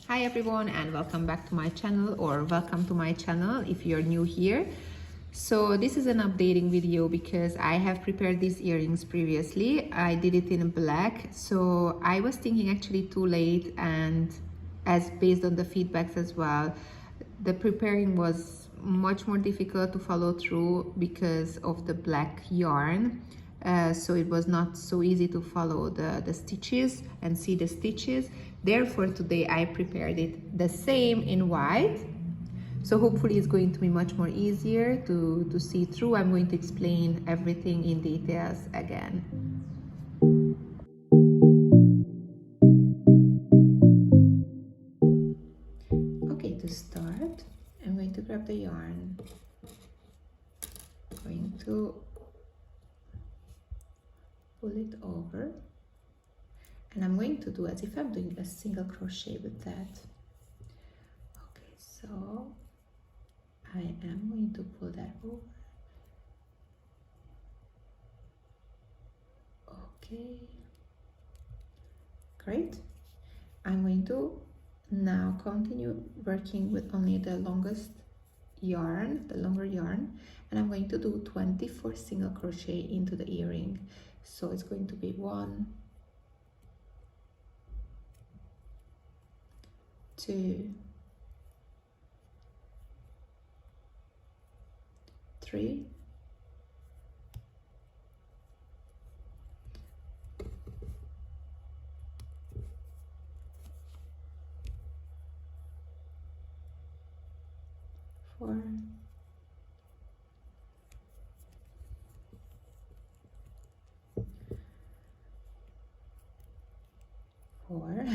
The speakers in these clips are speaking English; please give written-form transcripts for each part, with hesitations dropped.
Hi everyone, and welcome back to my channel, or welcome to my channel if you're new here. So this is an updating video because I have prepared these earrings previously. I did it in black, so I was thinking actually too late, and as based on the feedbacks as well, the preparing was much more difficult to follow through because of the black yarn. So it was not so easy to follow the stitches and see the stitches. Therefore today I prepared it the same in white, so hopefully it's going to be much more easier to see through. I'm going to explain everything in details again. Okay, to start I'm going to grab the yarn, going to pull it over, and I'm going to do as if I'm doing a single crochet with that. Okay, so I am going to pull that over. Okay, great. I'm going to now continue working with only the longest yarn, the longer yarn, and I'm going to do 24 single crochet into the earring. So it's going to be 1, 2, 3, 4, 4,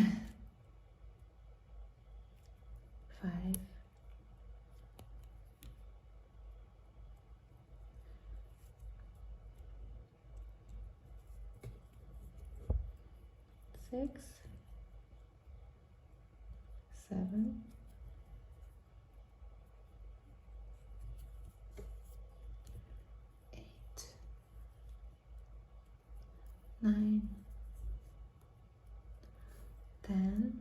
5, 6, 7, 8, 9, 10,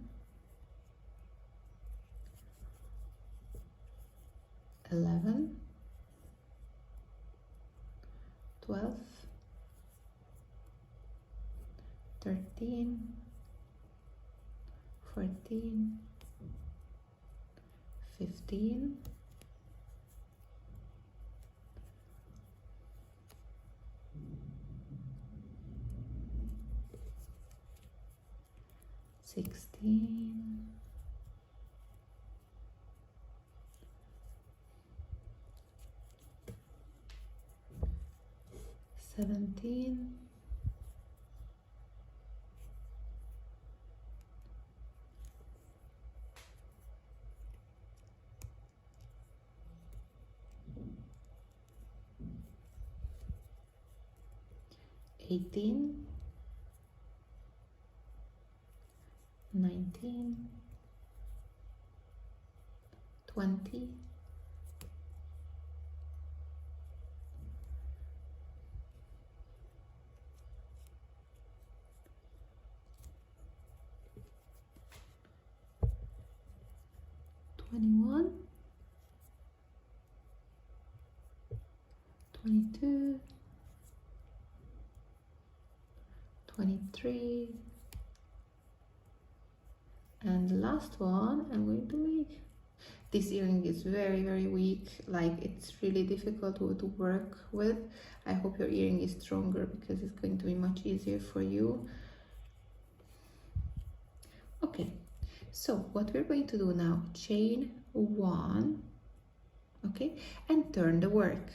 11, 12, 13, 14, 15, 16, 17, 18, 19, 20, 21, 22, 23, and the last one I'm going to make. This earring is very weak, like it's really difficult to work with. I hope your earring is stronger because it's going to be much easier for you. Okay, so what we're going to do now, chain 1, okay, and turn the work.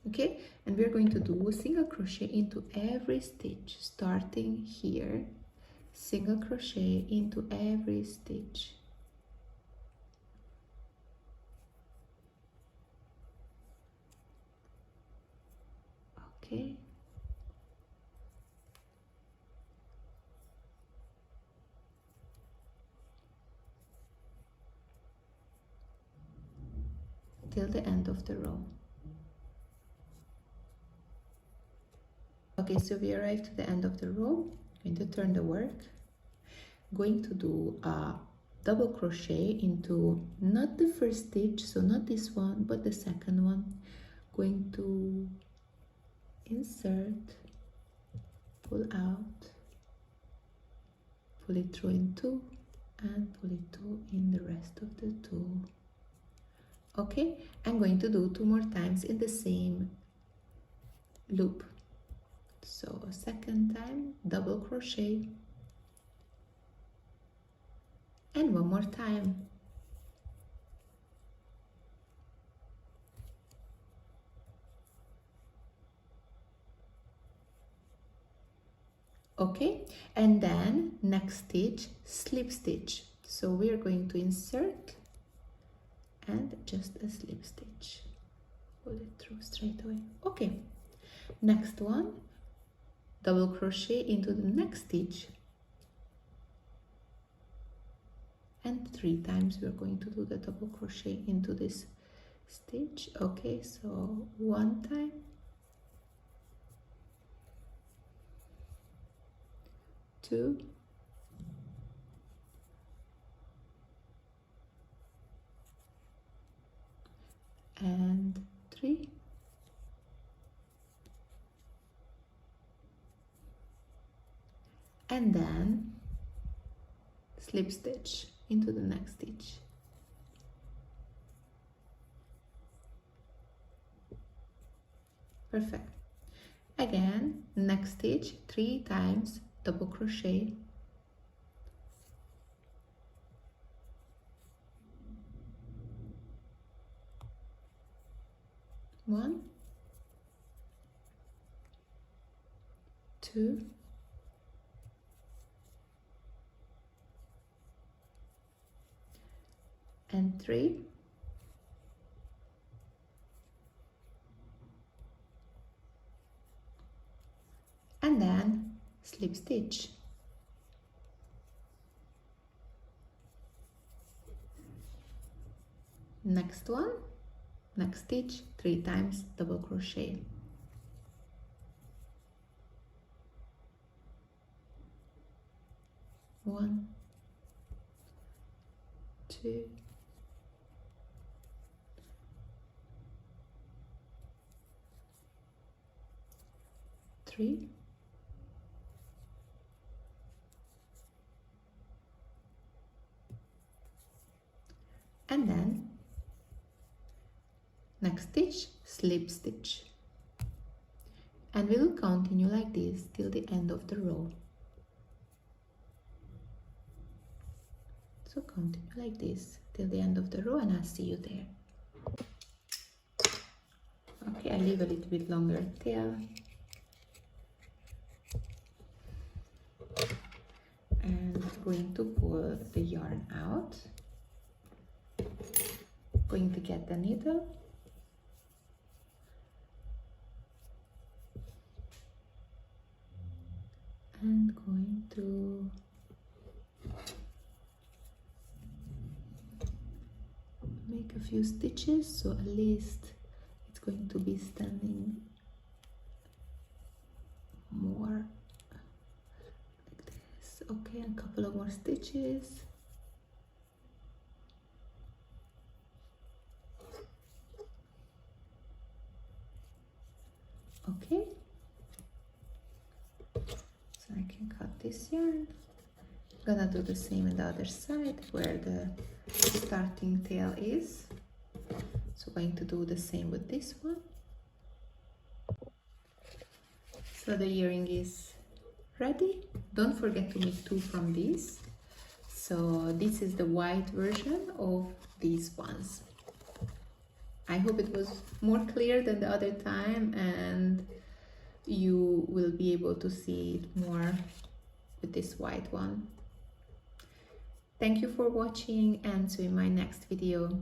Okay, and we're going to do a single crochet into every stitch, starting here, single crochet into every stitch. Okay, till the end of the row. Okay, so we arrived to the end of the row. I'm going to turn the work, going to do a double crochet into not the first stitch, so not this one but the second one. Going to insert, pull out, pull it through in two, and pull it through in the rest of the two. Okay, I'm going to do 2 more times in the same loop. So a second time double crochet, and 1 more time. Okay, and then next stitch, slip stitch. So we are going to insert and just a slip stitch, pull it through straight away. Okay, next one, double crochet into the next stitch, and 3 times we're going to do the double crochet into this stitch. Okay, so 1 time, 2, and 3, and then slip stitch into the next stitch. Perfect. Again, next stitch, 3 times double crochet, one, 2, and 3, and then slip stitch. Next one, next stitch, 3 times double crochet, one, 2, 3, and then next stitch, slip stitch, and we will continue like this till the end of the row. So continue like this till the end of the row, and I'll see you there. Okay, I leave a little bit longer tail, and going to pull the yarn out, going to get the needle, and going to make a few stitches, so at least it's going to be standing more like this. Okay, a couple of more stitches. Okay, so I can cut this yarn. I'm gonna do the same on the other side where the starting tail is. So going to do the same with this one. So the earring is ready. Don't forget to make 2 from these. So this is the white version of these ones. I hope it was more clear than the other time, and you will be able to see it more with this white one. Thank you for watching, and see you in my next video.